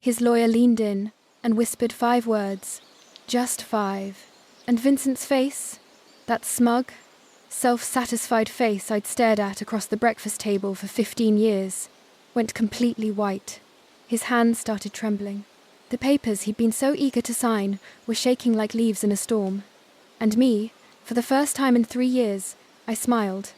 His lawyer leaned in and whispered 5 words. Just 5. And Vincent's face? That smug, self-satisfied face I'd stared at across the breakfast table for 15 years, went completely white. His hands started trembling. The papers he'd been so eager to sign were shaking like leaves in a storm. And me, for the first time in 3 years, I smiled.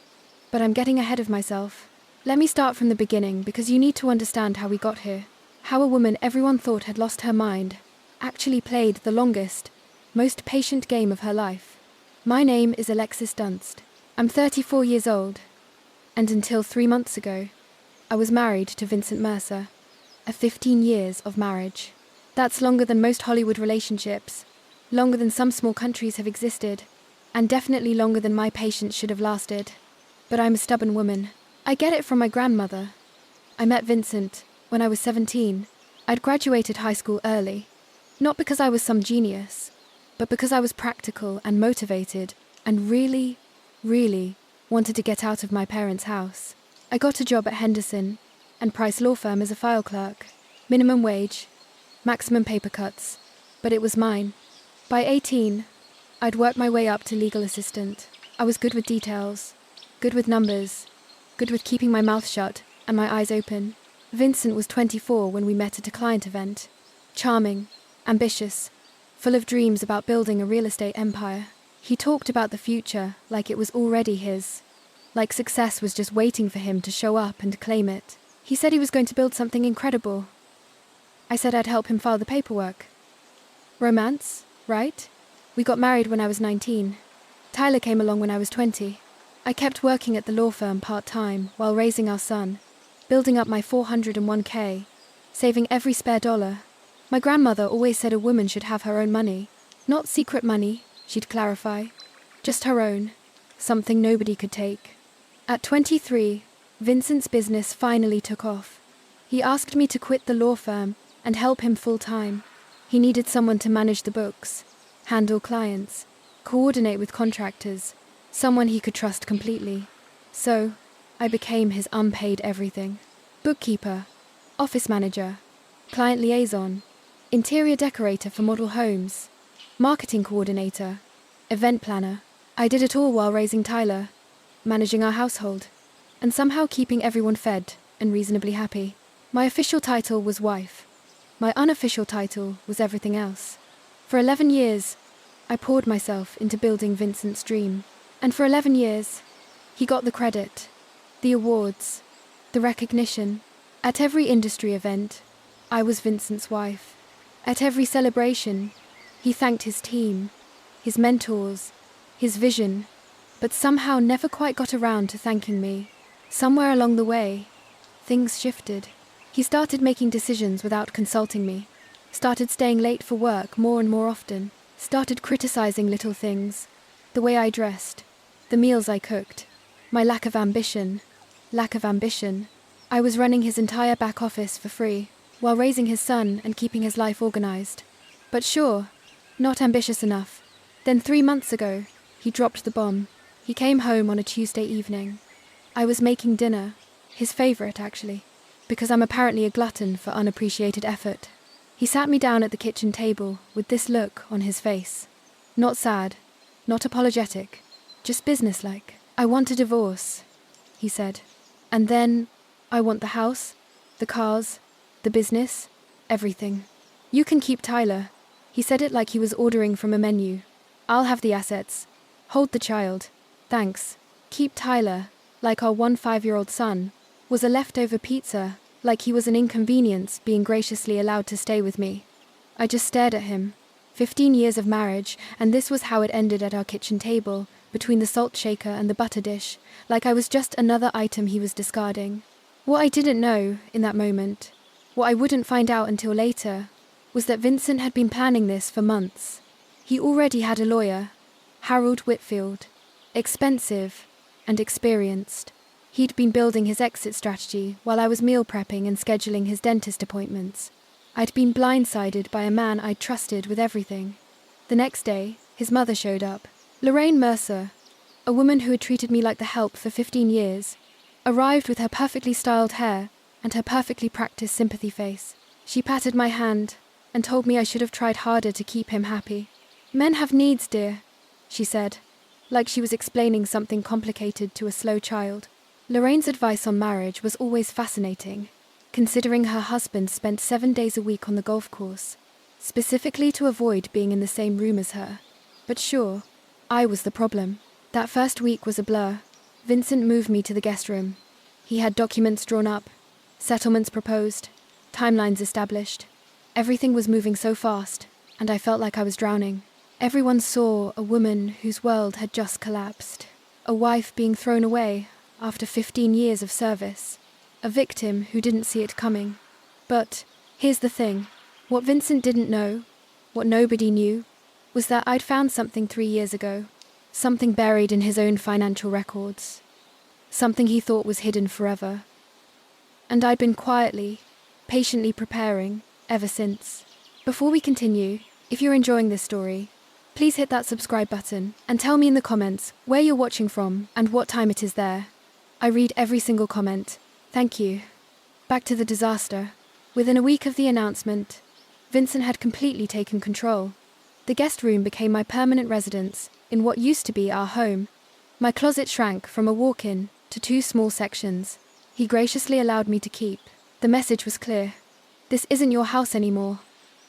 But I'm getting ahead of myself. Let me start from the beginning, because you need to understand how we got here. How a woman everyone thought had lost her mind actually played the longest, most patient game of her life. My name is Alexis Dunst. I'm 34 years old. And until 3 months ago, I was married to Vincent Mercer. 15 years of marriage. That's longer than most Hollywood relationships, longer than some small countries have existed, and definitely longer than my patience should have lasted. But I'm a stubborn woman. I get it from my grandmother. I met Vincent when I was 17. I'd graduated high school early, not because I was some genius, but because I was practical and motivated and really, really wanted to get out of my parents' house. I got a job at Henderson and Price law firm as a file clerk. Minimum wage, maximum paper cuts, but it was mine. By 18, I'd worked my way up to legal assistant. I was good with details, good with numbers, good with keeping my mouth shut and my eyes open. Vincent was 24 when we met at a client event. Charming, ambitious, full of dreams about building a real estate empire. He talked about the future like it was already his, like success was just waiting for him to show up and claim it. He said he was going to build something incredible. I said I'd help him file the paperwork. Romance, right? We got married when I was 19. Tyler came along when I was 20. I kept working at the law firm part-time while raising our son, building up my 401k, saving every spare dollar. My grandmother always said a woman should have her own money. Not secret money, she'd clarify. Just her own. Something nobody could take. At 23, Vincent's business finally took off. He asked me to quit the law firm and help him full-time. He needed someone to manage the books, handle clients, coordinate with contractors, someone he could trust completely. So, I became his unpaid everything. Bookkeeper, office manager, client liaison, interior decorator for model homes, marketing coordinator, event planner. I did it all while raising Tyler, managing our household, and somehow keeping everyone fed and reasonably happy. My official title was wife. My unofficial title was everything else. For 11 years, I poured myself into building Vincent's dream. And for 11 years, he got the credit, the awards, the recognition. At every industry event, I was Vincent's wife. At every celebration, he thanked his team, his mentors, his vision, but somehow never quite got around to thanking me. Somewhere along the way, things shifted. He started making decisions without consulting me, started staying late for work more and more often, started criticizing little things, the way I dressed, the meals I cooked, my lack of ambition. I was running his entire back office for free, while raising his son and keeping his life organized. But sure, not ambitious enough. Then 3 months ago, he dropped the bomb. He came home on a Tuesday evening. I was making dinner, his favorite actually, because I'm apparently a glutton for unappreciated effort. He sat me down at the kitchen table with this look on his face. Not sad, not apologetic, just businesslike. I want a divorce, he said. And then, I want the house, the cars, the business, everything. You can keep Tyler. He said it like he was ordering from a menu. I'll have the assets. Hold the child. Thanks. Keep Tyler, like our 5-year-old son, was a leftover pizza, like he was an inconvenience being graciously allowed to stay with me. I just stared at him. 15 years of marriage, and this was how it ended at our kitchen table, between the salt shaker and the butter dish, like I was just another item he was discarding. What I didn't know, in that moment, what I wouldn't find out until later, was that Vincent had been planning this for months. He already had a lawyer, Harold Whitfield, expensive and experienced. He'd been building his exit strategy while I was meal prepping and scheduling his dentist appointments. I'd been blindsided by a man I'd trusted with everything. The next day, his mother showed up. Lorraine Mercer, a woman who had treated me like the help for 15 years, arrived with her perfectly styled hair and her perfectly practiced sympathy face. She patted my hand and told me I should have tried harder to keep him happy. Men have needs, dear, she said, like she was explaining something complicated to a slow child. Lorraine's advice on marriage was always fascinating, considering her husband spent 7 days a week on the golf course, specifically to avoid being in the same room as her. But sure, I was the problem. That first week was a blur. Vincent moved me to the guest room. He had documents drawn up, settlements proposed, timelines established. Everything was moving so fast, and I felt like I was drowning. Everyone saw a woman whose world had just collapsed, a wife being thrown away after 15 years of service, a victim who didn't see it coming. But here's the thing. What Vincent didn't know, what nobody knew, was that I'd found something 3 years ago, something buried in his own financial records, something he thought was hidden forever. And I'd been quietly, patiently preparing ever since. Before we continue, if you're enjoying this story, please hit that subscribe button and tell me in the comments where you're watching from and what time it is there. I read every single comment. Thank you. Back to the disaster. Within a week of the announcement, Vincent had completely taken control. The guest room became my permanent residence in what used to be our home. My closet shrank from a walk-in to 2 small sections. He graciously allowed me to keep. The message was clear. This isn't your house anymore.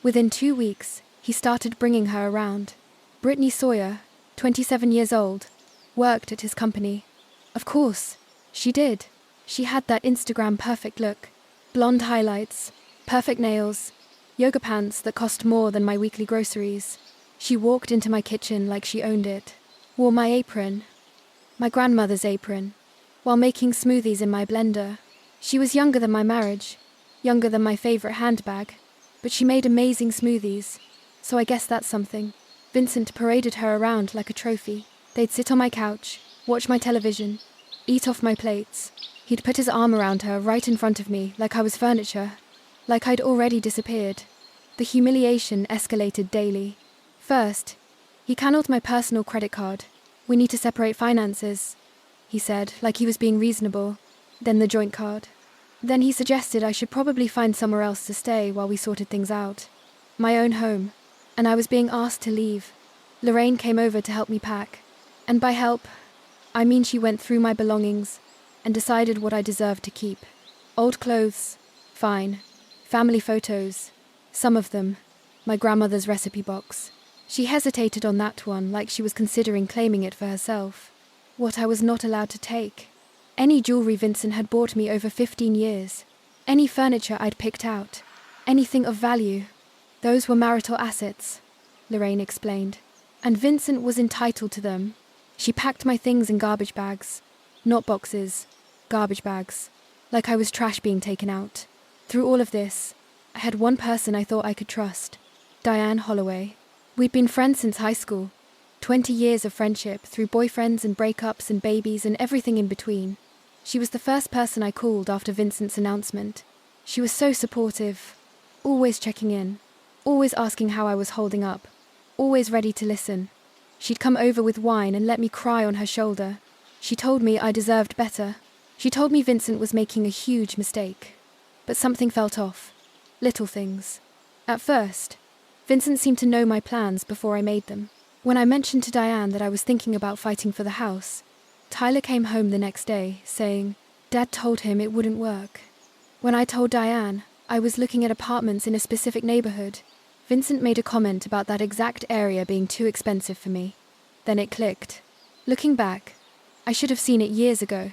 Within 2 weeks, he started bringing her around. Brittany Sawyer, 27 years old, worked at his company. Of course, she did. She had that Instagram perfect look. Blonde highlights, perfect nails, yoga pants that cost more than my weekly groceries. She walked into my kitchen like she owned it, wore my apron, my grandmother's apron, while making smoothies in my blender. She was younger than my marriage, younger than my favorite handbag, but she made amazing smoothies, so I guess that's something. Vincent paraded her around like a trophy. They'd sit on my couch, watch my television, eat off my plates. He'd put his arm around her right in front of me like I was furniture, like I'd already disappeared. The humiliation escalated daily. First, he cancelled my personal credit card. We need to separate finances, he said, like he was being reasonable. Then the joint card. Then he suggested I should probably find somewhere else to stay while we sorted things out. My own home. And I was being asked to leave. Lorraine came over to help me pack. And by help, I mean she went through my belongings and decided what I deserved to keep. Old clothes, fine. Family photos, some of them. My grandmother's recipe box. She hesitated on that one like she was considering claiming it for herself. What I was not allowed to take. Any jewelry Vincent had bought me over 15 years. Any furniture I'd picked out. Anything of value. Those were marital assets, Lorraine explained. And Vincent was entitled to them. She packed my things in garbage bags. Not boxes, garbage bags. Like I was trash being taken out. Through all of this, I had one person I thought I could trust. Diane Holloway. We'd been friends since high school. 20 years of friendship through boyfriends and breakups and babies and everything in between. She was the first person I called after Vincent's announcement. She was so supportive, always checking in, always asking how I was holding up, always ready to listen. She'd come over with wine and let me cry on her shoulder. She told me I deserved better. She told me Vincent was making a huge mistake. But something felt off. Little things. At first, Vincent seemed to know my plans before I made them. When I mentioned to Diane that I was thinking about fighting for the house, Tyler came home the next day, saying, Dad told him it wouldn't work. When I told Diane I was looking at apartments in a specific neighborhood, Vincent made a comment about that exact area being too expensive for me. Then it clicked. Looking back, I should have seen it years ago.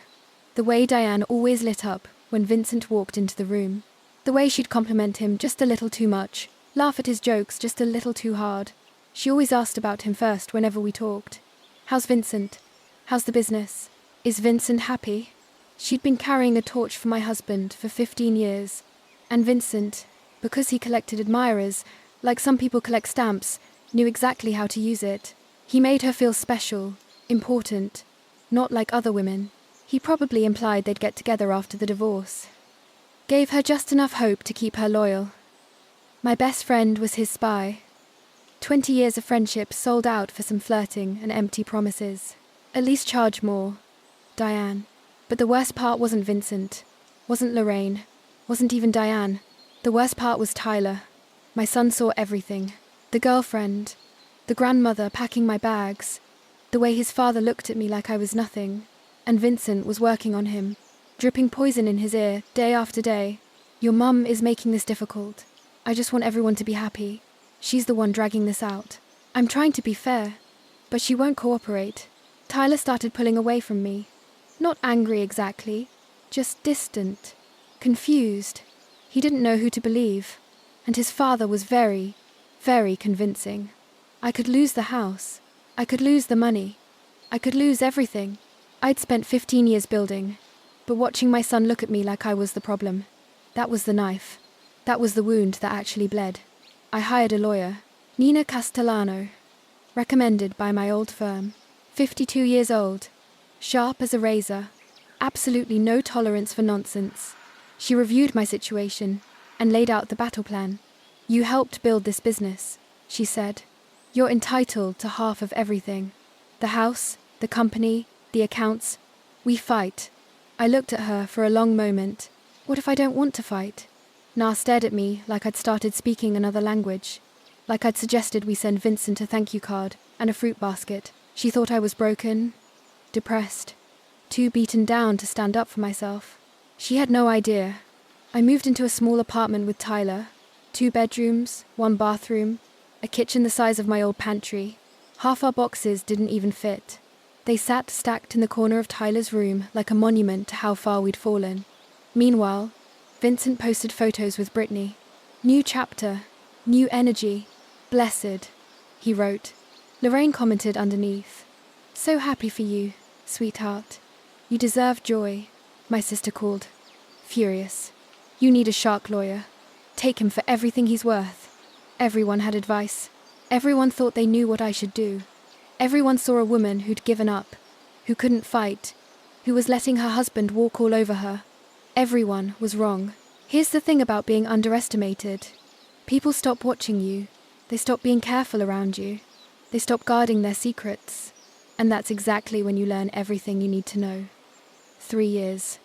The way Diane always lit up when Vincent walked into the room. The way she'd compliment him just a little too much, laugh at his jokes just a little too hard. She always asked about him first whenever we talked. How's Vincent? How's the business? Is Vincent happy? She'd been carrying a torch for my husband for 15 years. And Vincent, because he collected admirers, like some people collect stamps, knew exactly how to use it. He made her feel special, important, not like other women. He probably implied they'd get together after the divorce. Gave her just enough hope to keep her loyal. My best friend was his spy. 20 years of friendship sold out for some flirting and empty promises. At least charge more. Diane. But the worst part wasn't Vincent. Wasn't Lorraine. Wasn't even Diane. The worst part was Tyler. My son saw everything. The girlfriend, the grandmother packing my bags, the way his father looked at me like I was nothing, and Vincent was working on him, dripping poison in his ear day after day. Your mum is making this difficult. I just want everyone to be happy. She's the one dragging this out. I'm trying to be fair, but she won't cooperate. Tyler started pulling away from me. Not angry exactly, just distant, confused. He didn't know who to believe, and his father was very, very convincing. I could lose the house. I could lose the money. I could lose everything. I'd spent 15 years building, but watching my son look at me like I was the problem. That was the knife. That was the wound that actually bled. I hired a lawyer, Nina Castellano, recommended by my old firm. 52 years old, sharp as a razor, absolutely no tolerance for nonsense. She reviewed my situation and laid out the battle plan. You helped build this business, she said. You're entitled to half of everything. The house, the company, the accounts. We fight. I looked at her for a long moment. What if I don't want to fight? Na stared at me like I'd started speaking another language. Like I'd suggested we send Vincent a thank you card and a fruit basket. She thought I was broken, depressed, too beaten down to stand up for myself. She had no idea. I moved into a small apartment with Tyler. 2 bedrooms, 1 bathroom, a kitchen the size of my old pantry. Half our boxes didn't even fit. They sat stacked in the corner of Tyler's room like a monument to how far we'd fallen. Meanwhile, Vincent posted photos with Brittany. New chapter, new energy, blessed, he wrote. Lorraine commented underneath. So happy for you, sweetheart. You deserve joy, my sister called. Furious. You need a shark lawyer. Take him for everything he's worth. Everyone had advice. Everyone thought they knew what I should do. Everyone saw a woman who'd given up, who couldn't fight, who was letting her husband walk all over her. Everyone was wrong. Here's the thing about being underestimated. People stop watching you. They stop being careful around you. They stop guarding their secrets. And that's exactly when you learn everything you need to know. 3 years.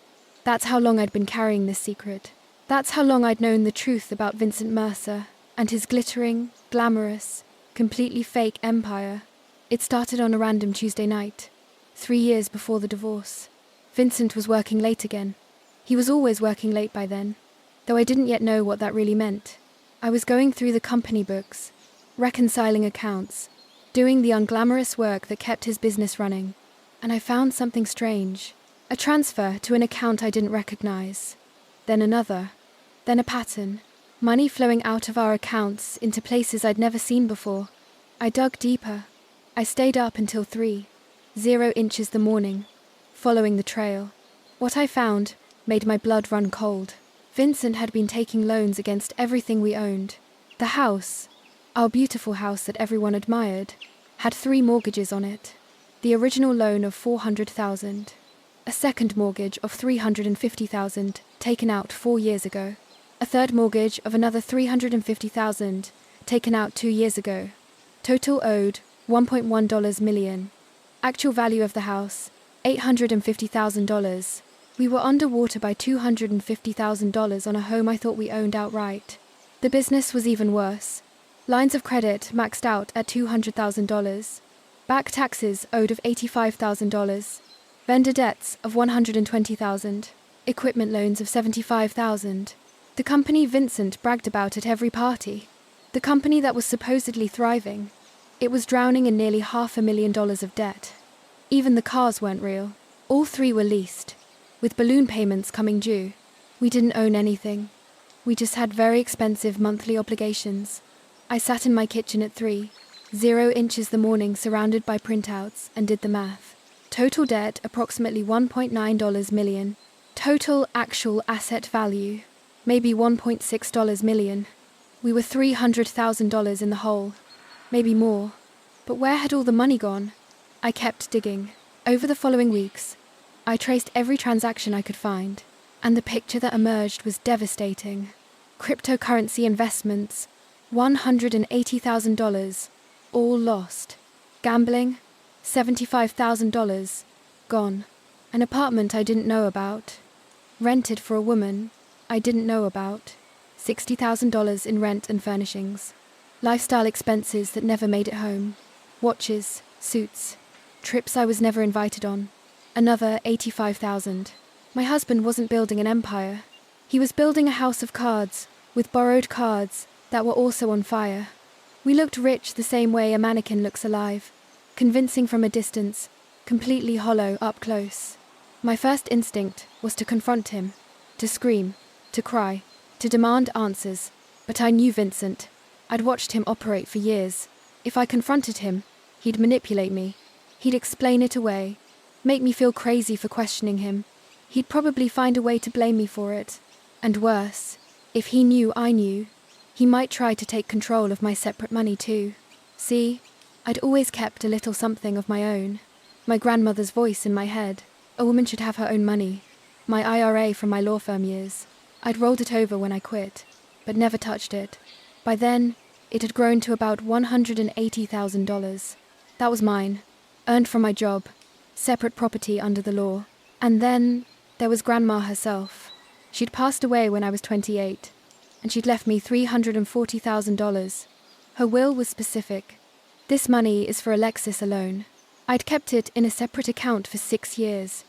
That's how long I'd been carrying this secret. That's how long I'd known the truth about Vincent Mercer and his glittering, glamorous, completely fake empire. It started on a random Tuesday night, 3 years before the divorce. Vincent was working late again. He was always working late by then, though I didn't yet know what that really meant. I was going through the company books, reconciling accounts, doing the unglamorous work that kept his business running, and I found something strange. A transfer to an account I didn't recognize. Then another. Then a pattern. Money flowing out of our accounts into places I'd never seen before. I dug deeper. I stayed up until 3:00 the morning, following the trail. What I found made my blood run cold. Vincent had been taking loans against everything we owned. The house, our beautiful house that everyone admired, had 3 mortgages on it. The original loan of $400,000. A second mortgage of $350,000 taken out 4 years ago. A third mortgage of another $350,000 taken out 2 years ago. Total owed $1.1 million. Actual value of the house, $850,000. We were underwater by $250,000 on a home I thought we owned outright. The business was even worse. Lines of credit maxed out at $200,000. Back taxes owed of $85,000. Vendor debts of $120,000. Equipment loans of $75,000. The company Vincent bragged about at every party. The company that was supposedly thriving. It was drowning in nearly $500,000 of debt. Even the cars weren't real. All 3 were leased, with balloon payments coming due. We didn't own anything. We just had very expensive monthly obligations. I sat in my kitchen at 3:00 the morning surrounded by printouts and did the math. Total debt approximately $1.9 million. Total actual asset value, maybe $1.6 million. We were $300,000 in the hole, maybe more. But where had all the money gone? I kept digging. Over the following weeks, I traced every transaction I could find, and the picture that emerged was devastating. Cryptocurrency investments, $180,000, all lost. Gambling, $75,000, gone. An apartment I didn't know about. Rented for a woman I didn't know about. $60,000 in rent and furnishings. Lifestyle expenses that never made it home. Watches, suits, trips I was never invited on. Another $85,000. My husband wasn't building an empire. He was building a house of cards, with borrowed cards that were also on fire. We looked rich the same way a mannequin looks alive, convincing from a distance, completely hollow up close. My first instinct was to confront him, to scream, to cry, to demand answers, but I knew Vincent. I'd watched him operate for years. If I confronted him, he'd manipulate me. He'd explain it away, make me feel crazy for questioning him. He'd probably find a way to blame me for it. And worse, if he knew I knew, he might try to take control of my separate money too. See, I'd always kept a little something of my own. My grandmother's voice in my head. A woman should have her own money. My IRA from my law firm years. I'd rolled it over when I quit, but never touched it. By then, it had grown to about $180,000. That was mine, earned from my job, separate property under the law. And then there was Grandma herself. She'd passed away when I was 28, and she'd left me $340,000. Her will was specific. This money is for Alexis alone. I'd kept it in a separate account for 6 years,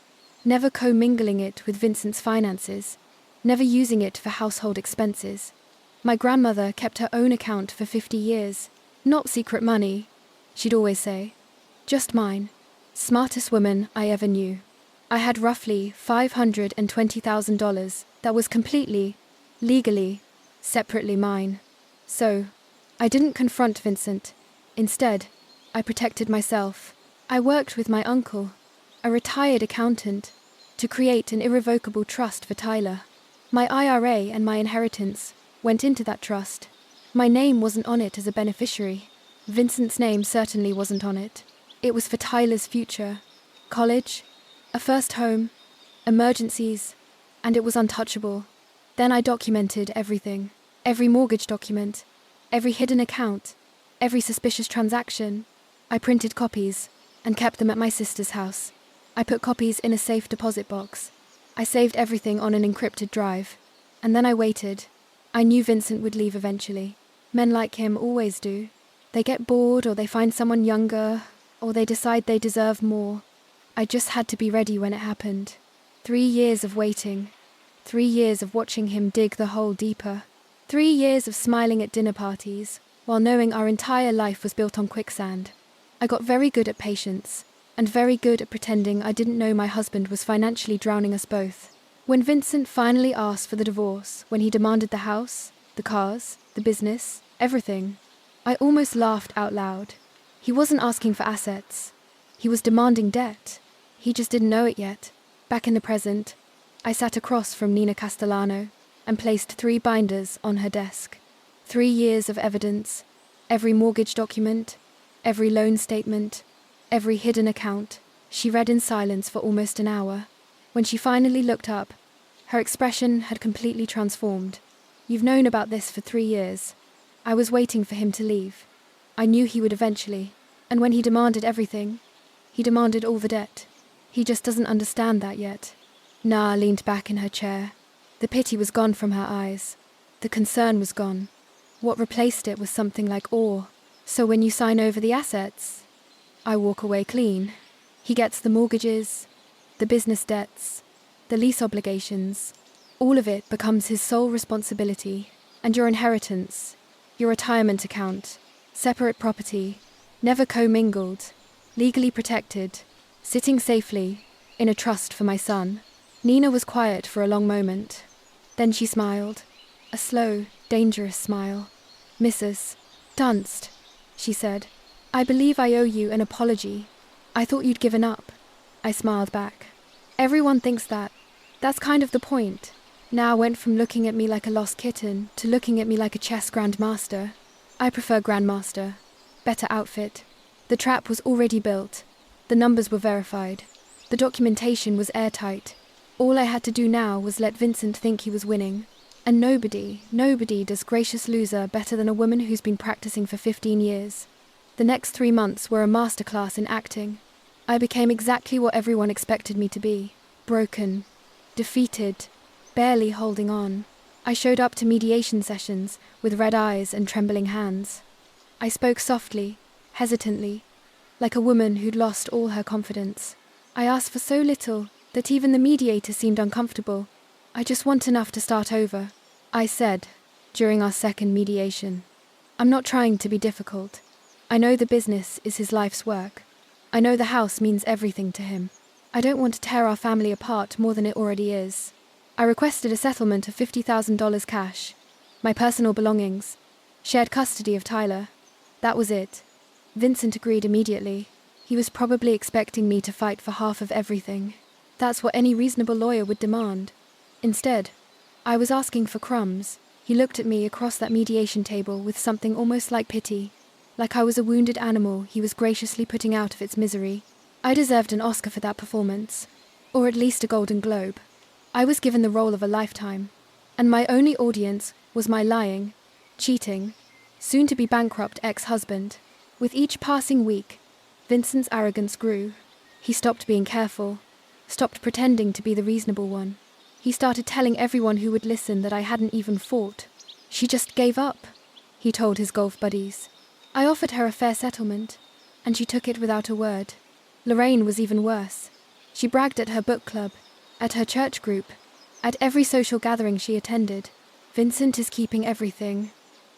never commingling it with Vincent's finances, never using it for household expenses. My grandmother kept her own account for 50 years. Not secret money, she'd always say. Just mine. Smartest woman I ever knew. I had roughly $520,000 that was completely, legally, separately mine. So, I didn't confront Vincent. Instead, I protected myself. I worked with my uncle, a retired accountant, to create an irrevocable trust for Tyler. My IRA and my inheritance went into that trust. My name wasn't on it as a beneficiary. Vincent's name certainly wasn't on it. It was for Tyler's future. College, a first home, emergencies, and it was untouchable. Then I documented everything. Every mortgage document, every hidden account, every suspicious transaction. I printed copies and kept them at my sister's house. I put copies in a safe deposit box. I saved everything on an encrypted drive. And then I waited. I knew Vincent would leave eventually. Men like him always do. They get bored, or they find someone younger, or they decide they deserve more. I just had to be ready when it happened. 3 years of waiting. 3 years of watching him dig the hole deeper. 3 years of smiling at dinner parties, while knowing our entire life was built on quicksand. I got very good at patience, and very good at pretending I didn't know my husband was financially drowning us both. When Vincent finally asked for the divorce, when he demanded the house, the cars, the business, everything, I almost laughed out loud. He wasn't asking for assets. He was demanding debt. He just didn't know it yet. Back in the present, I sat across from Nina Castellano and placed 3 binders on her desk. 3 years of evidence, every mortgage document, every loan statement, every hidden account. She read in silence for almost an hour. When she finally looked up, her expression had completely transformed. You've known about this for 3 years. I was waiting for him to leave. I knew he would eventually, and when he demanded everything, he demanded all the debt. He just doesn't understand that yet. Na leaned back in her chair. The pity was gone from her eyes. The concern was gone. What replaced it was something like awe. So when you sign over the assets, I walk away clean. He gets the mortgages, the business debts, the lease obligations. All of it becomes his sole responsibility. And your inheritance, your retirement account, separate property, never commingled, legally protected, sitting safely in a trust for my son. Nina was quiet for a long moment. Then she smiled, a slow, dangerous smile. Mrs. Dunst, she said, I believe I owe you an apology. I thought you'd given up. I smiled back. Everyone thinks that. That's kind of the point. Now went from looking at me like a lost kitten to looking at me like a chess grandmaster. I prefer grandmaster. Better outfit. The trap was already built. The numbers were verified. The documentation was airtight. All I had to do now was let Vincent think he was winning. And nobody does gracious loser better than a woman who's been practicing for 15 years. The next 3 months were a masterclass in acting. I became exactly what everyone expected me to be. Broken. Defeated. Barely holding on. I showed up to mediation sessions with red eyes and trembling hands. I spoke softly, hesitantly, like a woman who'd lost all her confidence. I asked for so little that even the mediator seemed uncomfortable. "I just want enough to start over," I said during our second mediation. "I'm not trying to be difficult. I know the business is his life's work. I know the house means everything to him. I don't want to tear our family apart more than it already is." I requested a settlement of $50,000 cash, my personal belongings, shared custody of Tyler. That was it. Vincent agreed immediately. He was probably expecting me to fight for half of everything. That's what any reasonable lawyer would demand. Instead, I was asking for crumbs. He looked at me across that mediation table with something almost like pity, like I was a wounded animal he was graciously putting out of its misery. I deserved an Oscar for that performance, or at least a Golden Globe. I was given the role of a lifetime, and my only audience was my lying, cheating, soon-to-be bankrupt ex-husband. With each passing week, Vincent's arrogance grew. He stopped being careful, stopped pretending to be the reasonable one. He started telling everyone who would listen that I hadn't even fought. "She just gave up," he told his golf buddies. I offered her a fair settlement, and she took it without a word. Lorraine was even worse. She bragged at her book club, at her church group, at every social gathering she attended. "Vincent is keeping everything.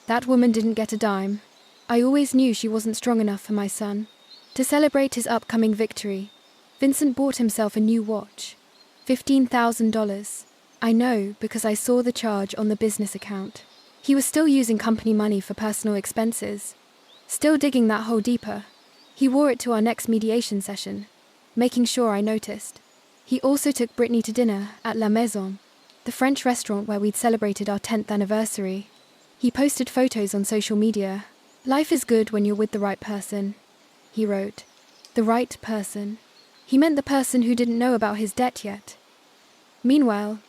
That woman didn't get a dime." I always knew she wasn't strong enough for my son. To celebrate his upcoming victory, Vincent bought himself a new watch. $15,000. I know because I saw the charge on the business account. He was still using company money for personal expenses, still digging that hole deeper. He wore it to our next mediation session, making sure I noticed. He also took Brittany to dinner at La Maison, the French restaurant where we'd celebrated our 10th anniversary. He posted photos on social media. "Life is good when you're with the right person," he wrote. The right person. He meant the person who didn't know about his debt yet. Meanwhile,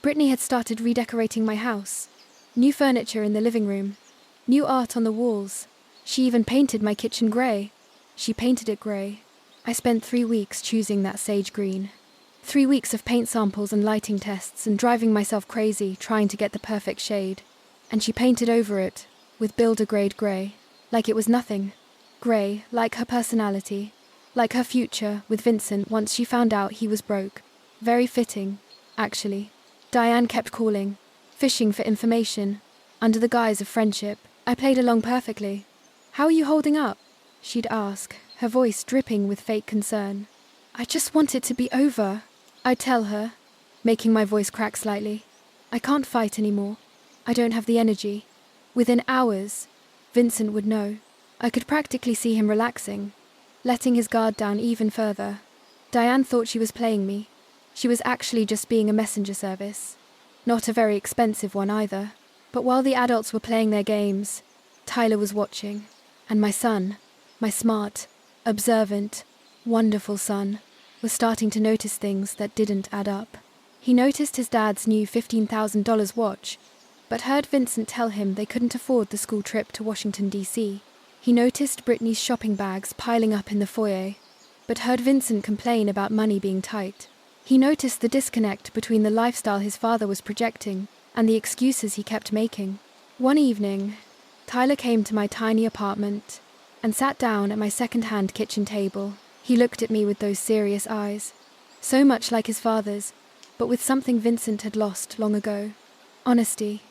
Brittany had started redecorating my house. New furniture in the living room, new art on the walls. She even painted my kitchen grey. She painted it grey. I spent 3 weeks choosing that sage green. 3 weeks of paint samples and lighting tests and driving myself crazy trying to get the perfect shade. And she painted over it with builder-grade grey, like it was nothing. Grey, like her personality, like her future with Vincent once she found out he was broke. Very fitting, actually. Diane kept calling, fishing for information, under the guise of friendship. I played along perfectly. "How are you holding up?" she'd ask, her voice dripping with fake concern. "I just want it to be over," I'd tell her, making my voice crack slightly. "I can't fight anymore. I don't have the energy." Within hours, Vincent would know. I could practically see him relaxing, letting his guard down even further. Diane thought she was playing me. She was actually just being a messenger service. Not a very expensive one either. But while the adults were playing their games, Tyler was watching. And my son, my smart, observant, wonderful son, was starting to notice things that didn't add up. He noticed his dad's new $15,000 watch, but heard Vincent tell him they couldn't afford the school trip to Washington, D.C. He noticed Brittany's shopping bags piling up in the foyer, but heard Vincent complain about money being tight. He noticed the disconnect between the lifestyle his father was projecting and the excuses he kept making. One evening, Tyler came to my tiny apartment and sat down at my second-hand kitchen table. He looked at me with those serious eyes, so much like his father's, but with something Vincent had lost long ago. "Honesty,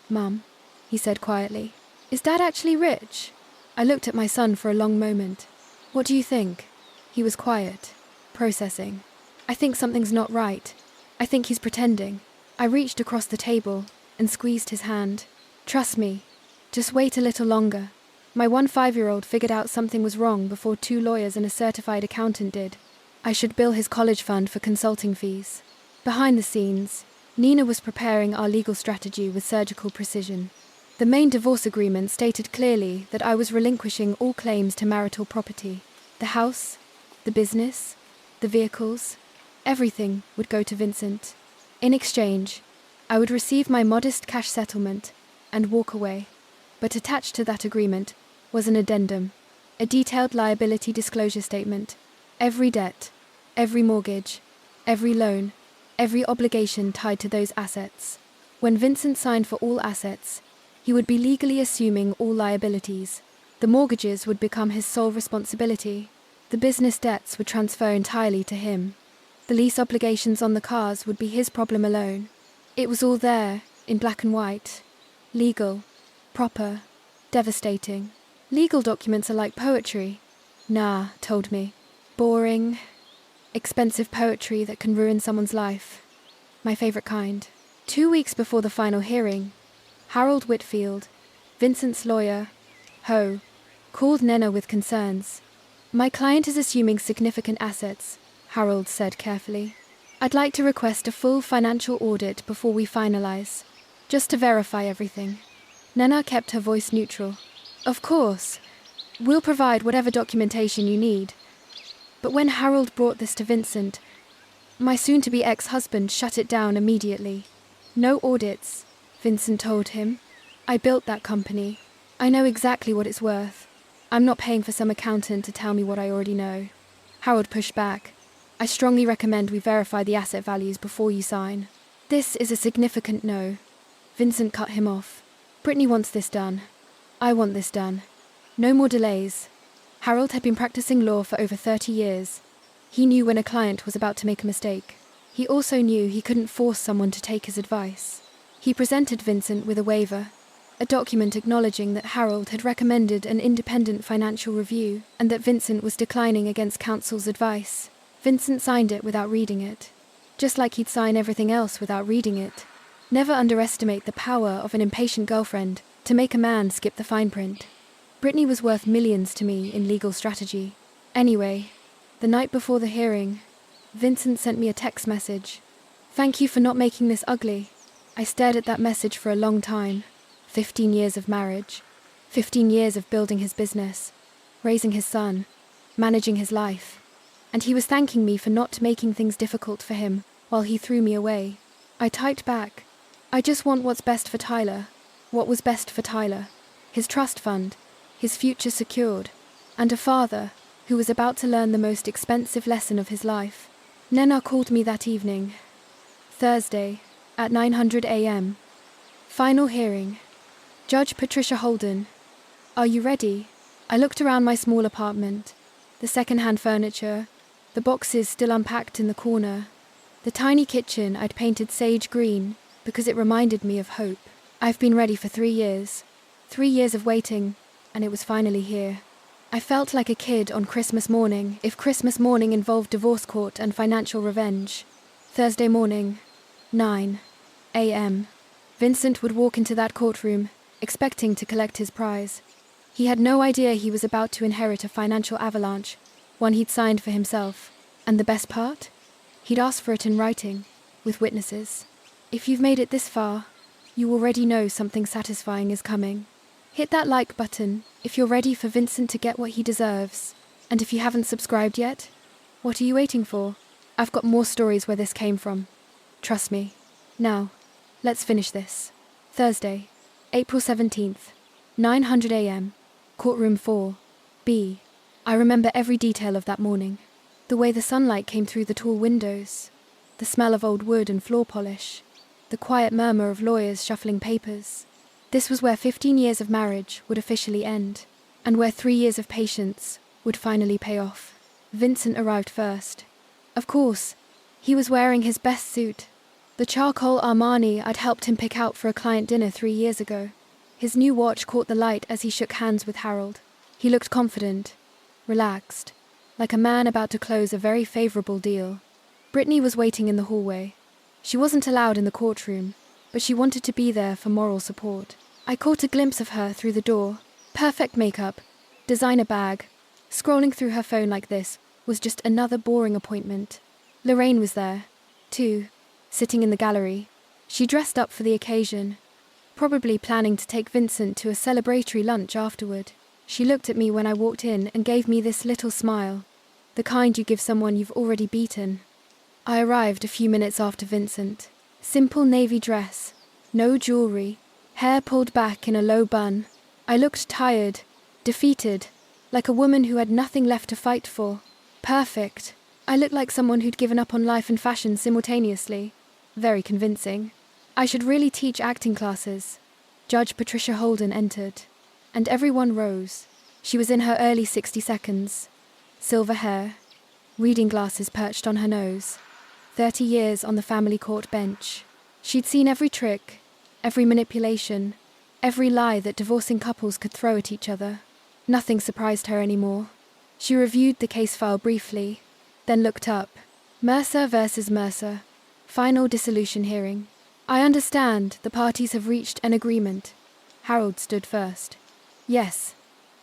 Mum," he said quietly. "Is Dad actually rich?" I looked at my son for a long moment. "What do you think?" He was quiet, processing. "I think something's not right. I think he's pretending." I reached across the table and squeezed his hand. "Trust me. Just wait a little longer." My 5-year-old figured out something was wrong before 2 lawyers and a certified accountant did. I should bill his college fund for consulting fees. Behind the scenes, Nina was preparing our legal strategy with surgical precision. The main divorce agreement stated clearly that I was relinquishing all claims to marital property. The house, the business, the vehicles, everything would go to Vincent. In exchange, I would receive my modest cash settlement and walk away. But attached to that agreement was an addendum, a detailed liability disclosure statement. Every debt, every mortgage, every loan, every obligation tied to those assets. When Vincent signed for all assets, he would be legally assuming all liabilities. The mortgages would become his sole responsibility. The business debts would transfer entirely to him. The lease obligations on the cars would be his problem alone. It was all there, in black and white. Legal, proper, devastating. Legal documents are like poetry. Nah, told me. Boring, expensive poetry that can ruin someone's life. My favourite kind. 2 weeks before the final hearing, Harold Whitfield, Vincent's lawyer, called Nena with concerns. My client is assuming significant assets, Harold said carefully. I'd like to request a full financial audit before we finalise, just to verify everything. Nena kept her voice neutral. Of course, we'll provide whatever documentation you need. But when Harold brought this to Vincent, my soon-to-be ex-husband shut it down immediately. No audits, Vincent told him. I built that company. I know exactly what it's worth. I'm not paying for some accountant to tell me what I already know. Harold pushed back. I strongly recommend we verify the asset values before you sign. This is a significant no. Vincent cut him off. Brittany wants this done. I want this done. No more delays. Harold had been practicing law for over 30 years. He knew when a client was about to make a mistake. He also knew he couldn't force someone to take his advice. He presented Vincent with a waiver, a document acknowledging that Harold had recommended an independent financial review and that Vincent was declining against counsel's advice. Vincent signed it without reading it, just like he'd sign everything else without reading it. Never underestimate the power of an impatient girlfriend to make a man skip the fine print. Brittany was worth millions to me in legal strategy. Anyway, the night before the hearing, Vincent sent me a text message. Thank you for not making this ugly. I stared at that message for a long time. 15 years of marriage. 15 years of building his business, raising his son, managing his life. And he was thanking me for not making things difficult for him while he threw me away. I typed back, I just want what's best for Tyler. What was best for Tyler? His trust fund, his future secured, and a father who was about to learn the most expensive lesson of his life. Nena called me that evening. Thursday, at 9:00 a.m. Final hearing. Judge Patricia Holden. Are you ready? I looked around my small apartment. The second-hand furniture, the boxes still unpacked in the corner, the tiny kitchen I'd painted sage green because it reminded me of hope. I've been ready for 3 years. 3 years of waiting, and it was finally here. I felt like a kid on Christmas morning, if Christmas morning involved divorce court and financial revenge. Thursday morning, 9 a.m. Vincent would walk into that courtroom, expecting to collect his prize. He had no idea he was about to inherit a financial avalanche, one he'd signed for himself. And the best part? He'd asked for it in writing, with witnesses. If you've made it this far, you already know something satisfying is coming. Hit that like button if you're ready for Vincent to get what he deserves. And if you haven't subscribed yet, what are you waiting for? I've got more stories where this came from. Trust me. Now, let's finish this. Thursday, April 17th, 9:00 a.m. Courtroom 4, B. I remember every detail of that morning. The way the sunlight came through the tall windows, the smell of old wood and floor polish, the quiet murmur of lawyers shuffling papers. This was where 15 years of marriage would officially end, and where 3 years of patience would finally pay off. Vincent arrived first. Of course, he was wearing his best suit, the charcoal Armani I'd helped him pick out for a client dinner 3 years ago. His new watch caught the light as he shook hands with Harold. He looked confident, relaxed, like a man about to close a very favourable deal. Brittany was waiting in the hallway. She wasn't allowed in the courtroom, but she wanted to be there for moral support. I caught a glimpse of her through the door. Perfect makeup, designer bag. Scrolling through her phone like this was just another boring appointment. Lorraine was there, too, sitting in the gallery. She dressed up for the occasion, probably planning to take Vincent to a celebratory lunch afterward. She looked at me when I walked in and gave me this little smile, the kind you give someone you've already beaten. I arrived a few minutes after Vincent. Simple navy dress, no jewellery, hair pulled back in a low bun. I looked tired, defeated, like a woman who had nothing left to fight for. Perfect. I looked like someone who'd given up on life and fashion simultaneously. Very convincing. I should really teach acting classes. Judge Patricia Holden entered, and everyone rose. She was in her early 60 seconds. Silver hair, reading glasses perched on her nose. 30 years on the family court bench. She'd seen every trick, every manipulation, every lie that divorcing couples could throw at each other. Nothing surprised her anymore. She reviewed the case file briefly, then looked up. Mercer versus Mercer. Final dissolution hearing. I understand the parties have reached an agreement. Harold stood first. Yes,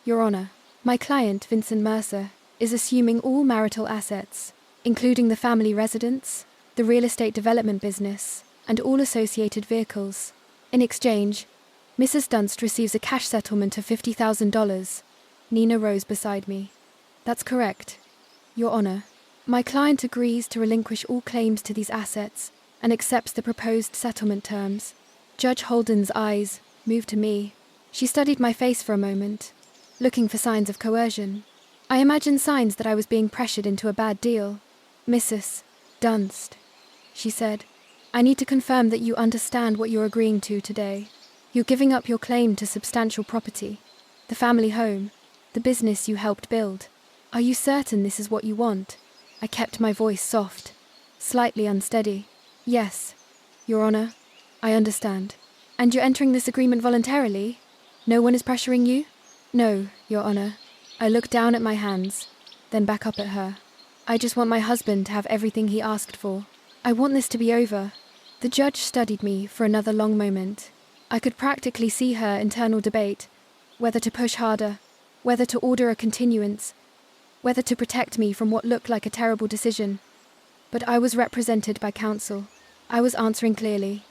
Your Honor. My client, Vincent Mercer, is assuming all marital assets, including the family residence, the real estate development business, and all associated vehicles. In exchange, Mrs. Dunst receives a cash settlement of $50,000. Nina rose beside me. That's correct, Your Honor. My client agrees to relinquish all claims to these assets and accepts the proposed settlement terms. Judge Holden's eyes moved to me. She studied my face for a moment, looking for signs of coercion. I imagined signs that I was being pressured into a bad deal. Mrs. Dunst, she said, I need to confirm that you understand what you're agreeing to today. You're giving up your claim to substantial property, the family home, the business you helped build. Are you certain this is what you want? I kept my voice soft, slightly unsteady. Yes, Your Honor, I understand. And you're entering this agreement voluntarily? No one is pressuring you? No, Your Honor. I looked down at my hands, then back up at her. I just want my husband to have everything he asked for. I want this to be over. The judge studied me for another long moment. I could practically see her internal debate, whether to push harder, whether to order a continuance, whether to protect me from what looked like a terrible decision. But I was represented by counsel. I was answering clearly.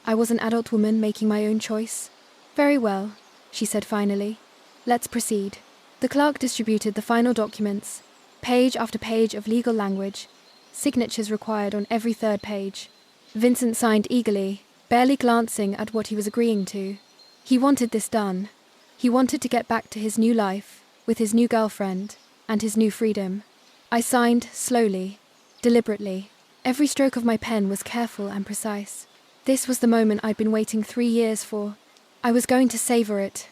I was an adult woman making my own choice. Very well, she said finally. Let's proceed. The clerk distributed the final documents, page after page of legal language, signatures required on every third page. Vincent signed eagerly, barely glancing at what he was agreeing to. He wanted this done. He wanted to get back to his new life, with his new girlfriend, and his new freedom. I signed slowly, deliberately. Every stroke of my pen was careful and precise. This was the moment I'd been waiting 3 years for. I was going to savor it.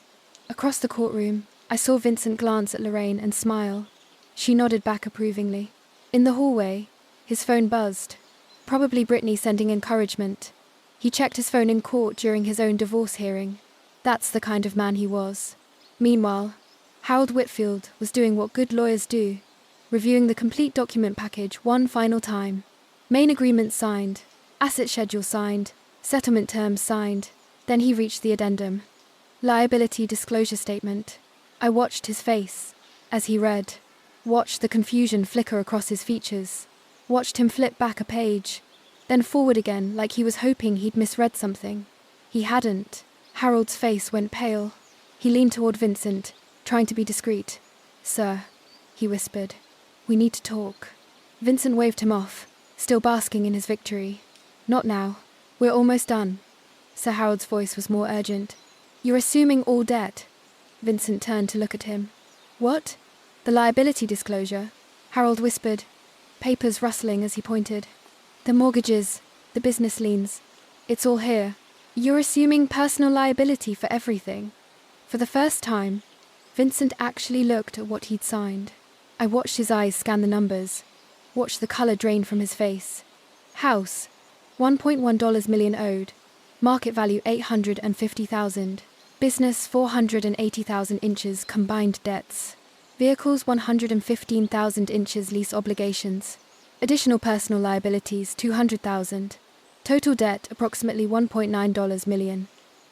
Across the courtroom, I saw Vincent glance at Lorraine and smile. She nodded back approvingly. In the hallway, his phone buzzed. Probably Brittany sending encouragement. He checked his phone in court during his own divorce hearing. That's the kind of man he was. Meanwhile, Harold Whitfield was doing what good lawyers do, reviewing the complete document package one final time. Main agreement signed, asset schedule signed, settlement terms signed. Then he reached the addendum. Liability disclosure statement. I watched his face as he read, watched the confusion flicker across his features, watched him flip back a page, then forward again like he was hoping he'd misread something. He hadn't. Harold's face went pale. He leaned toward Vincent, trying to be discreet. Sir, he whispered, we need to talk. Vincent waved him off, still basking in his victory. Not now. We're almost done. Sir Harold's voice was more urgent. You're assuming all debt. Vincent turned to look at him. What? The liability disclosure? Harold whispered, papers rustling as he pointed. The mortgages, the business liens. It's all here. You're assuming personal liability for everything. For the first time, Vincent actually looked at what he'd signed. I watched his eyes scan the numbers, watched the colour drain from his face. House, $1.1 million owed. Market value $850,000. Business 480,000 inches combined debts. Vehicles 115,000 inches lease obligations. Additional personal liabilities 200,000. Total debt approximately $1.9 million.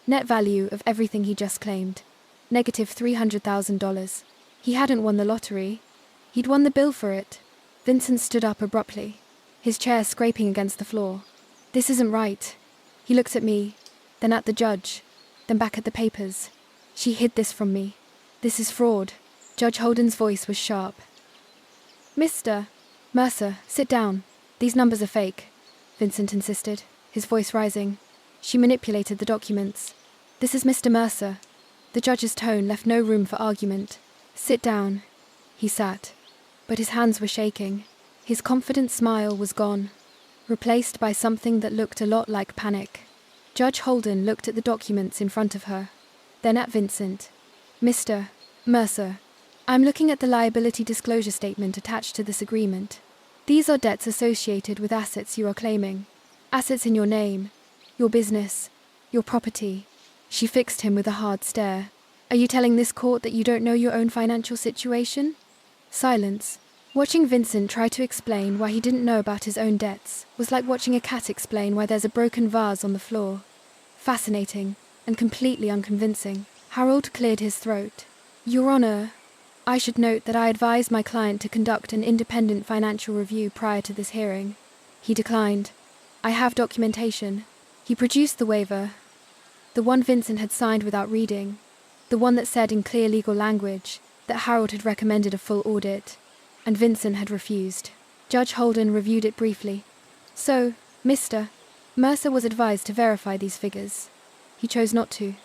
Net value of everything he just claimed. Negative $300,000. He hadn't won the lottery. He'd won the bill for it. Vincent stood up abruptly, his chair scraping against the floor. This isn't right. He looked at me, then at the judge, then back at the papers. She hid this from me. This is fraud. Judge Holden's voice was sharp. Mr. Mercer, sit down. These numbers are fake, Vincent insisted, his voice rising. She manipulated the documents. This is Mr. Mercer. The judge's tone left no room for argument. Sit down. He sat, but his hands were shaking. His confident smile was gone, replaced by something that looked a lot like panic. Judge Holden looked at the documents in front of her, then at Vincent. Mr. Mercer, I'm looking at the liability disclosure statement attached to this agreement. These are debts associated with assets you are claiming. Assets in your name, your business, your property. She fixed him with a hard stare. Are you telling this court that you don't know your own financial situation? Silence. Watching Vincent try to explain why he didn't know about his own debts was like watching a cat explain why there's a broken vase on the floor. Fascinating and completely unconvincing. Harold cleared his throat. Your Honor, I should note that I advised my client to conduct an independent financial review prior to this hearing. He declined. I have documentation. He produced the waiver, the one Vincent had signed without reading, the one that said in clear legal language that Harold had recommended a full audit, and Vincent had refused. Judge Holden reviewed it briefly. So, Mr. Mercer was advised to verify these figures. He chose not to.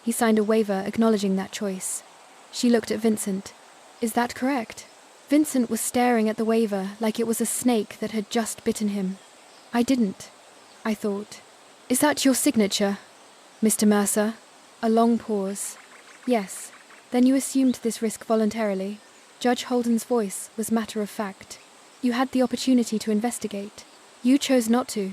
He signed a waiver acknowledging that choice. She looked at Vincent. Is that correct? Vincent was staring at the waiver like it was a snake that had just bitten him. I didn't, I thought. Is that your signature, Mr. Mercer? A long pause. Yes. Then you assumed this risk voluntarily. Judge Holden's voice was matter-of-fact. You had the opportunity to investigate. You chose not to.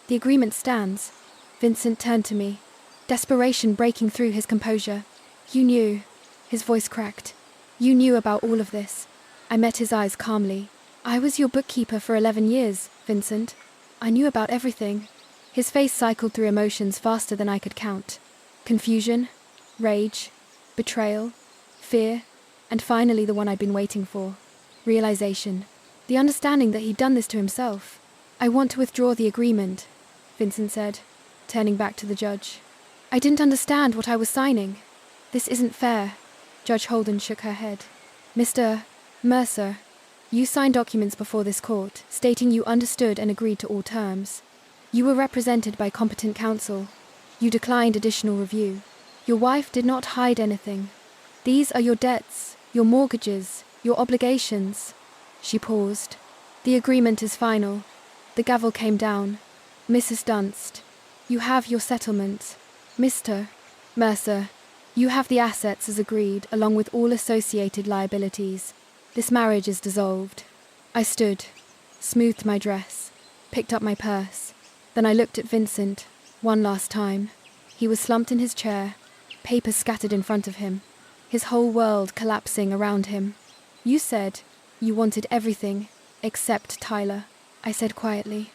The agreement stands. Vincent turned to me, desperation breaking through his composure. You knew. His voice cracked. You knew about all of this. I met his eyes calmly. I was your bookkeeper for 11 years, Vincent. I knew about everything. His face cycled through emotions faster than I could count. Confusion, rage, betrayal, fear, and finally the one I'd been waiting for. Realization. The understanding that he'd done this to himself. I want to withdraw the agreement, Vincent said, turning back to the judge. I didn't understand what I was signing. This isn't fair. Judge Holden shook her head. Mr. Mercer, you signed documents before this court, stating you understood and agreed to all terms. You were represented by competent counsel. You declined additional review. Your wife did not hide anything. These are your debts, your mortgages, your obligations. She paused. The agreement is final. The gavel came down. Mrs. Dunst, you have your settlement. Mr. Mercer, you have the assets as agreed, along with all associated liabilities. This marriage is dissolved. I stood, smoothed my dress, picked up my purse. Then I looked at Vincent, one last time. He was slumped in his chair, papers scattered in front of him, his whole world collapsing around him. You said you wanted everything except Tyler, I said quietly.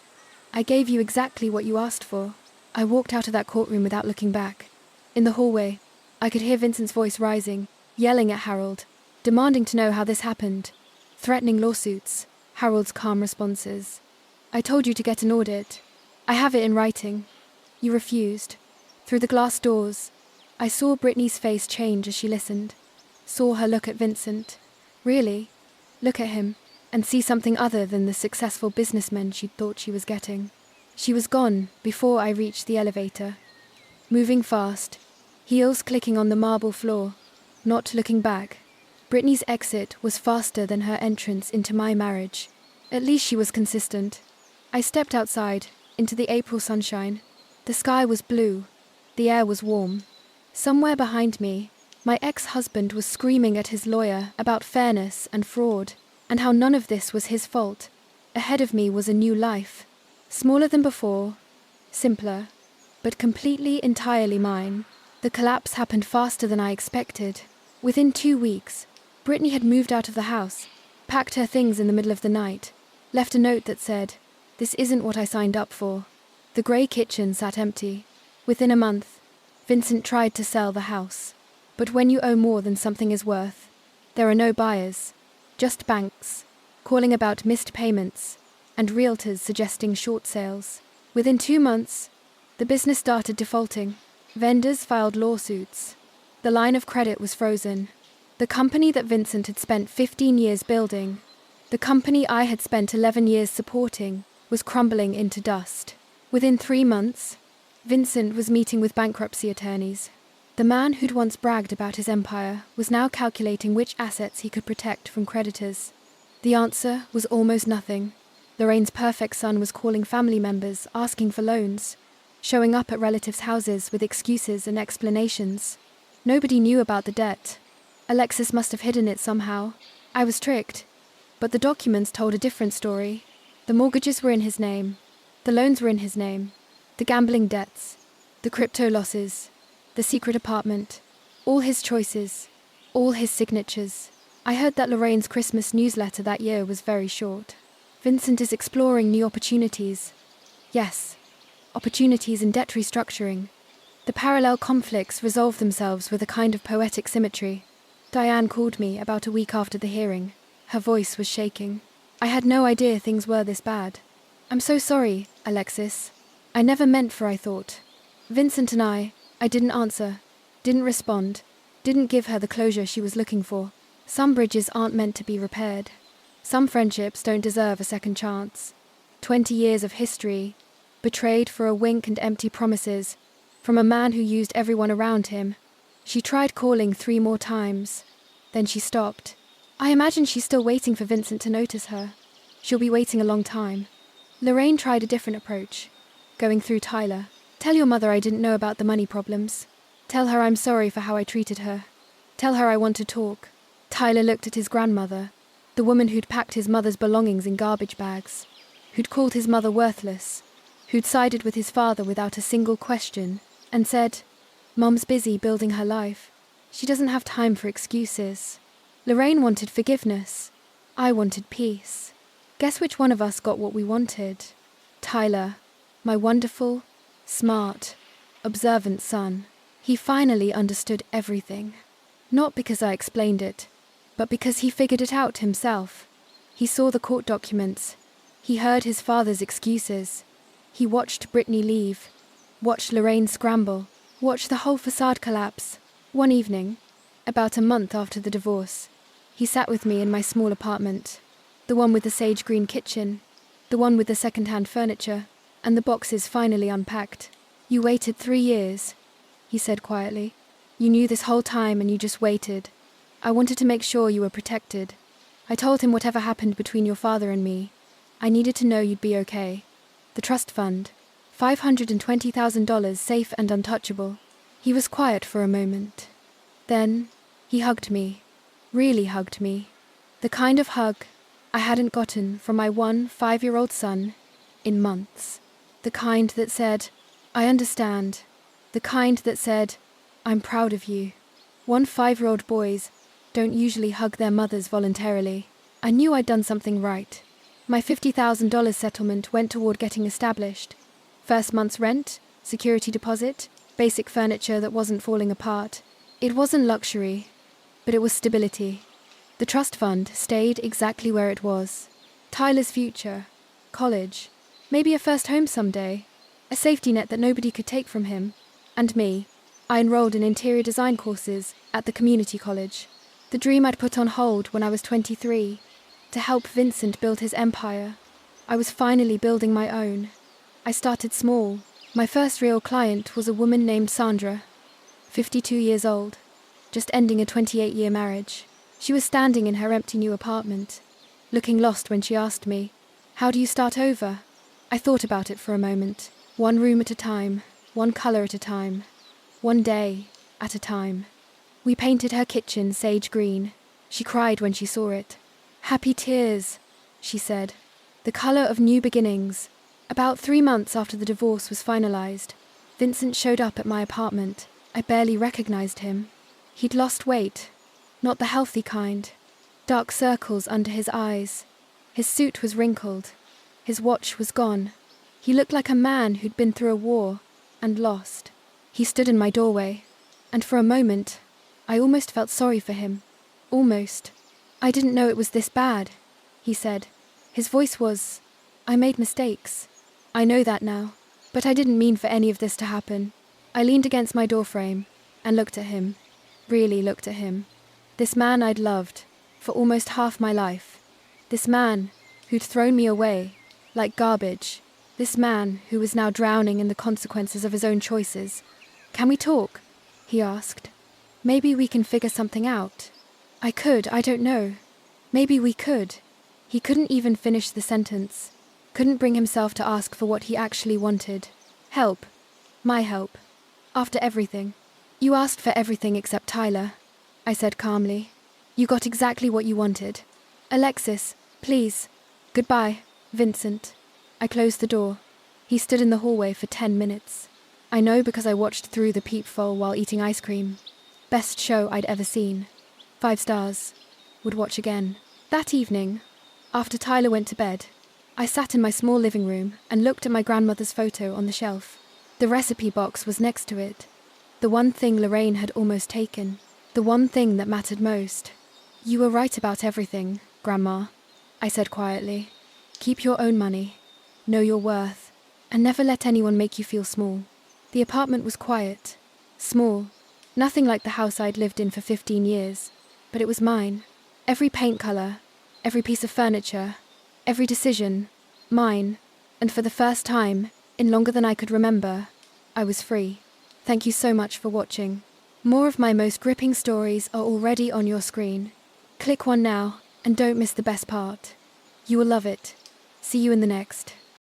I gave you exactly what you asked for. I walked out of that courtroom without looking back. In the hallway, I could hear Vincent's voice rising, yelling at Harold, demanding to know how this happened, threatening lawsuits, Harold's calm responses. I told you to get an audit. I have it in writing. You refused. Through the glass doors, I saw Brittany's face change as she listened, saw her look at Vincent. Really, look at him, and see something other than the successful businessman she'd thought she was getting. She was gone before I reached the elevator. Moving fast, heels clicking on the marble floor, not looking back. Brittany's exit was faster than her entrance into my marriage. At least she was consistent. I stepped outside, into the April sunshine. The sky was blue. The air was warm. Somewhere behind me, my ex-husband was screaming at his lawyer about fairness and fraud, and how none of this was his fault. Ahead of me was a new life. Smaller than before, simpler, but completely, entirely mine. The collapse happened faster than I expected. Within 2 weeks, Brittany had moved out of the house, packed her things in the middle of the night, left a note that said, "This isn't what I signed up for." The grey kitchen sat empty. Within a month, Vincent tried to sell the house. But when you owe more than something is worth, there are no buyers, just banks, calling about missed payments, and realtors suggesting short sales. Within 2 months, the business started defaulting. Vendors filed lawsuits. The line of credit was frozen. The company that Vincent had spent 15 years building, the company I had spent 11 years supporting, was crumbling into dust. Within 3 months, Vincent was meeting with bankruptcy attorneys. The man who'd once bragged about his empire was now calculating which assets he could protect from creditors. The answer was almost nothing. Lorraine's perfect son was calling family members, asking for loans. showing up at relatives' houses with excuses and explanations. Nobody knew about the debt. Alexis must have hidden it somehow. I was tricked. But the documents told a different story. The mortgages were in his name. The loans were in his name. The gambling debts. The crypto losses. The secret apartment. All his choices. All his signatures. I heard that Lorraine's Christmas newsletter that year was very short. Vincent is exploring new opportunities. Yes, opportunities in debt restructuring. The parallel conflicts resolve themselves with a kind of poetic symmetry. Diane called me about a week after the hearing. Her voice was shaking. I had no idea things were this bad. I'm so sorry, Alexis. I never meant for I thought. Vincent and I didn't answer, didn't respond, didn't give her the closure she was looking for. Some bridges aren't meant to be repaired. Some friendships don't deserve a second chance. 20 years of history, betrayed for a wink and empty promises, from a man who used everyone around him. She tried calling 3 more times. Then she stopped. I imagine she's still waiting for Vincent to notice her. She'll be waiting a long time. Lorraine tried a different approach, going through Tyler. Tell your mother I didn't know about the money problems. Tell her I'm sorry for how I treated her. Tell her I want to talk. Tyler looked at his grandmother, the woman who'd packed his mother's belongings in garbage bags, who'd called his mother worthless, who'd sided with his father without a single question, and said, Mom's busy building her life. She doesn't have time for excuses. Lorraine wanted forgiveness. I wanted peace. Guess which one of us got what we wanted? Tyler, my wonderful, smart, observant son. He finally understood everything. Not because I explained it, but because he figured it out himself. He saw the court documents. He heard his father's excuses. He watched Brittany leave, watched Lorraine scramble, watched the whole facade collapse. One evening, about a month after the divorce, he sat with me in my small apartment, the one with the sage green kitchen, the one with the second-hand furniture, and the boxes finally unpacked. You waited 3 years, he said quietly. You knew this whole time and you just waited. I wanted to make sure you were protected. I told him whatever happened between your father and me, I needed to know you'd be okay. The trust fund, $520,000 safe and untouchable. He was quiet for a moment. Then he hugged me, really hugged me. The kind of hug I hadn't gotten from my 5-year-old son in months. The kind that said, I understand. The kind that said, I'm proud of you. 5-year-old boys don't usually hug their mothers voluntarily. I knew I'd done something right. My $50,000 settlement went toward getting established. First month's rent, security deposit, basic furniture that wasn't falling apart. It wasn't luxury, but it was stability. The trust fund stayed exactly where it was. Tyler's future, college, maybe a first home someday, a safety net that nobody could take from him. And me, I enrolled in interior design courses at the community college. The dream I'd put on hold when I was 23, to help Vincent build his empire. I was finally building my own. I started small. My first real client was a woman named Sandra, 52 years old, just ending a 28-year marriage. She was standing in her empty new apartment, looking lost when she asked me, How do you start over? I thought about it for a moment. 1 room at a time, 1 color at a time, 1 day at a time. We painted her kitchen sage green. She cried when she saw it. Happy tears, she said. The color of new beginnings. About 3 months after the divorce was finalized, Vincent showed up at my apartment. I barely recognized him. He'd lost weight, not the healthy kind. Dark circles under his eyes. His suit was wrinkled. His watch was gone. He looked like a man who'd been through a war and lost. He stood in my doorway, and for a moment, I almost felt sorry for him. Almost. I didn't know it was this bad, he said. His voice was, I made mistakes. I know that now, but I didn't mean for any of this to happen. I leaned against my doorframe and looked at him, really looked at him. This man I'd loved for almost half my life. This man who'd thrown me away like garbage. This man who was now drowning in the consequences of his own choices. Can we talk? He asked. Maybe we can figure something out. I don't know. Maybe we could. He couldn't even finish the sentence. Couldn't bring himself to ask for what he actually wanted. Help. My help. After everything. You asked for everything except Tyler, I said calmly. You got exactly what you wanted. Alexis, please. Goodbye, Vincent. I closed the door. He stood in the hallway for 10 minutes. I know because I watched through the peephole while eating ice cream. Best show I'd ever seen. 5 stars. Would watch again. That evening, after Tyler went to bed, I sat in my small living room and looked at my grandmother's photo on the shelf. The recipe box was next to it. The one thing Lorraine had almost taken. The one thing that mattered most. You were right about everything, Grandma, I said quietly. Keep your own money. Know your worth. And never let anyone make you feel small. The apartment was quiet. Small. Nothing like the house I'd lived in for 15 years. But it was mine. Every paint color, every piece of furniture, every decision, mine. And for the first time, in longer than I could remember, I was free. Thank you so much for watching. More of my most gripping stories are already on your screen. Click one now, and don't miss the best part. You will love it. See you in the next.